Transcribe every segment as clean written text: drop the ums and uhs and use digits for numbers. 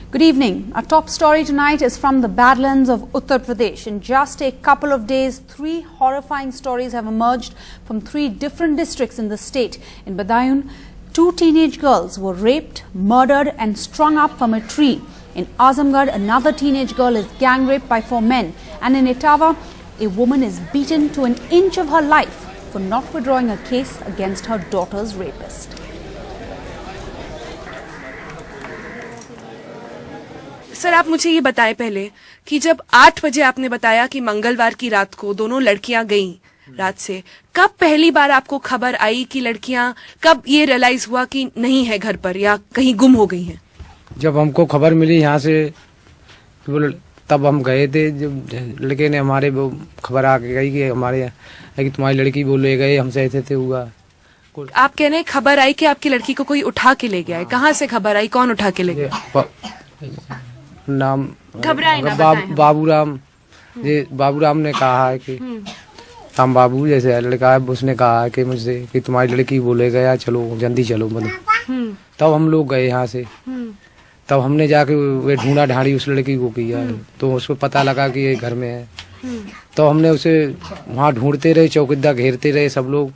Good evening. Our top story tonight is from the Badlands of Uttar Pradesh. In just a couple of days, 3 horrifying stories have emerged from 3 different districts in the state. In Badaun, 2 teenage girls were raped, murdered and strung up from a tree. In Azamgarh, another teenage girl is gang raped by 4 men. And in Etawah, a woman is beaten to an inch of her life for not withdrawing a case against her daughter's rapist. Sir, आप मुझे ये बताएं पहले कि जब 8 बजे आपने बताया कि मंगलवार की रात को दोनों लड़कियां गईं रात से, कब पहली बार आपको खबर आई कि लड़कियां, कब ये रियलाइज हुआ कि नहीं है घर पर या कहीं गुम हो गई हैं? जब हमको खबर मिली यहाँ से तब हम गए थे। जब लड़के ने हमारे वो खबर आ के गई कि हमारे यहाँ कि तुम्हारी लड़की वो ले गए, हमसे ऐसे थे हुआ। आप कह रहे हैं खबर आई कि आपकी लड़की को कोई उठा के ले गया है? कहाँ से खबर आई, कौन उठा के ले गया? नाम घबराए ना, बाबूराम। ये बाबूराम ने कहा है कि हम बाबू जैसे लड़का है, उसने कहा है कि मुझसे कि तुम्हारी लड़की बोले गया, चलो जल्दी चलो मतलब। तब हम लोग गए यहाँ से, तब हमने जाके वे ढूंढा ढांडी उस लड़की को किया, तो उसको पता लगा कि ये घर में है। तो हमने उसे वहाँ ढूंढते रहे, चौकीदार घेरते रहे सब लोग,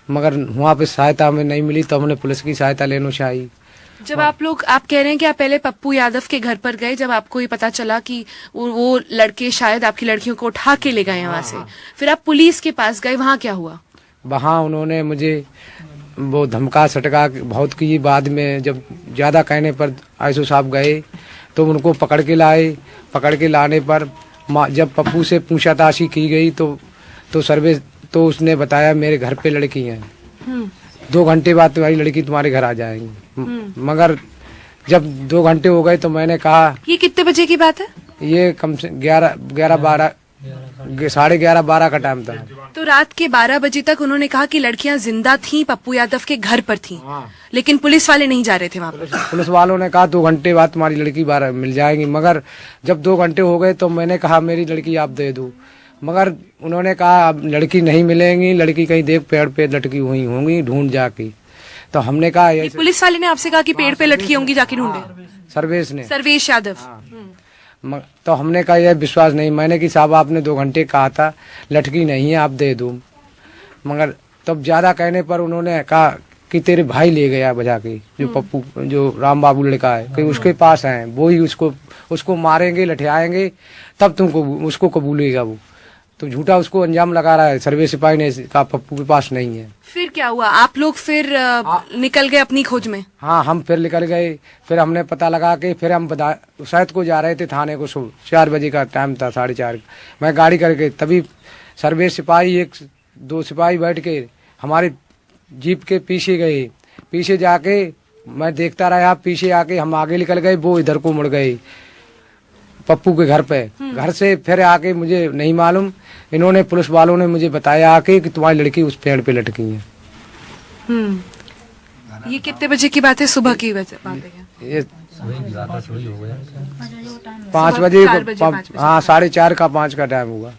मगर वहाँ पे सहायता हमें नहीं मिली। तो हमने पुलिस की सहायता लेना चाहिए। जब आप कह रहे हैं कि आप पहले पप्पू यादव के घर पर गए, जब आपको ये पता चला कि वो लड़के शायद आपकी लड़कियों को उठा के ले गए वहां से, फिर आप पुलिस के पास गए, वहां क्या हुआ? वहां उन्होंने मुझे वो धमका सटका बहुत की। बाद में जब ज्यादा कहने पर आयसो साहब गए तो उनको पकड़ के लाए। पकड़ के लाने पर जब पप्पू से पूछताछ की गई तो सर्वे तो उसने बताया मेरे घर पे लड़की है, 2 घंटे बाद तुम्हारी लड़की तुम्हारे घर आ जाएंगी। मगर जब 2 घंटे हो गए तो मैंने कहा। ये कितने बजे की बात है? ये कम से 11 साढ़े 11-12 का टाइम था। तो रात के 12 बजे तक उन्होंने कहा कि लड़कियां जिंदा थीं, पप्पू यादव के घर पर थीं। लेकिन पुलिस वाले नहीं जा रहे थे वहाँ पर। पुलिस वालों ने कहा 2 घंटे बाद तुम्हारी लड़की बाहर मिल जाएगी। मगर जब 2 घंटे हो गए तो मैंने कहा मेरी लड़की आप दे दो, मगर उन्होंने कहा अब लड़की नहीं मिलेंगी, लड़की कहीं देख पेड़ पे लटकी हुई होंगी, ढूंढ जाके। तो हमने कहा पुलिस वाले ने आपसे कहा कि पेड़ पे लटकी होंगी, जाके ढूंढे? सर्वेश यादव। तो हमने कहा यह विश्वास नहीं। मैंने कि साहब आपने 2 घंटे कहा था, लटकी नहीं है, आप दे दो। मगर तब ज्यादा कहने पर उन्होंने कहा कि तेरे भाई ले गया बजा के, जो पप्पू जो राम बाबू लड़का है, कि उसके पास है, वो ही उसको मारेंगे, लठियाएंगे, तब तुमको उसको कबूलेगा। वो तो झूठा उसको अंजाम लगा रहा है। सर्वे सिपाही ने कहा पप्पू के पास नहीं है। फिर क्या हुआ? आप लोग फिर निकल गए अपनी खोज में? हाँ, हम फिर निकल गए। फिर हमने पता लगा के फिर हम शायद को जा रहे थे थाने को। 4 बजे का टाइम था, 4:30। मैं गाड़ी करके तभी सर्वे सिपाही 1-2 सिपाही बैठ के हमारे जीप के पीछे गए। पीछे जाके मैं देखता रहा, पीछे आके हम आगे निकल गए, वो इधर को मुड़ गए पप्पू के घर पे। घर से फिर आके मुझे नहीं मालूम, इन्होंने पुलिस वालों ने मुझे बताया आके कि तुम्हारी लड़की उस पेड़ पे लटकी है। ये कितने बजे की बात है? सुबह की बात है? ये 5 बजे। हाँ, 4:30 का 5 का टाइम हुआ।